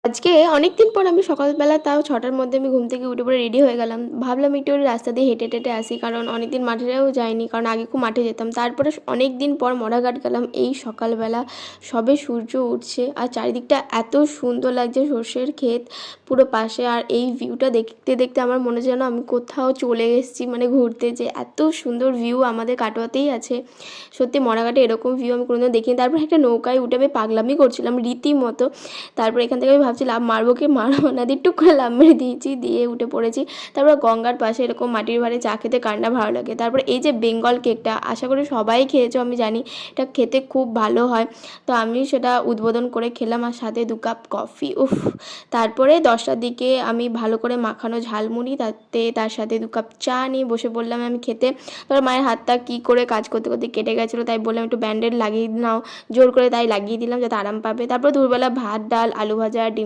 আজকে অনেকদিন পর আমি সকালবেলা তাও 6টার মধ্যে আমি ঘুম থেকে উঠে পড়ে রেডি হয়ে গেলাম। ভাবলাম একটু রাস্তা দিয়ে হেঁটে টেটে আসি, কারণ অনেকদিন মাঠেও যাইনি, কারণ আগে খুব মাঠে যেতাম। তারপরে অনেক দিন পর মরাঘাট গেলাম এই সকালবেলা। সবে সূর্য উঠছে আর চারিদিকটা এত সুন্দর লাগছে, সর্ষের ক্ষেত পুরো পাশে। আর এই ভিউটা দেখতে দেখতে আমার মনে হচ্ছে যেন আমি কোথাও চলে এসেছি, মানে ঘুরতে, যে এত সুন্দর ভিউ আমাদের কাটোয়াতেই আছে। সত্যি মরাঘাটে এরকম ভিউ আমি কোনোদিনও দেখিনি। তারপর একটা নৌকায় উঠে আমি পাগলামি করছিলাম রীতিমতো। তারপর এখান থেকে আমি ভাবছি লাফ মারবো কি মারবো না, দিয়ে টুক করে লাফ মেরে দিয়েছি, দিয়ে উঠে পড়েছি। তারপর গঙ্গার পাশে এরকম মাটির ভারে চা খেতে কার না ভালো লাগে। তারপর এই যে বেঙ্গল কেকটা, আশা করি সবাই খেয়েছো, আমি জানি এটা খেতে খুব ভালো হয়। তো আমি সেটা উদ্বোধন করে খেলাম, আর সাথে 2 কাপ কফি। উফ! তারপরে 10টার দিকে আমি ভালো করে মাখানো ঝালমুড়ি, তার সাথে 2 কাপ চা নিয়ে বসে পড়লাম আমি খেতে। তারপর মায়ের হাতটা কী করে কাজ করতে করতে কেটে গেছিলো, তাই বললাম একটু ব্যান্ডেড লাগিয়ে নাও, জোর করে তাই লাগিয়ে দিলাম যাতে আরাম পাবে। তারপর দুপুরবেলা ভাত, ডাল, আলু ভাজা, ডিম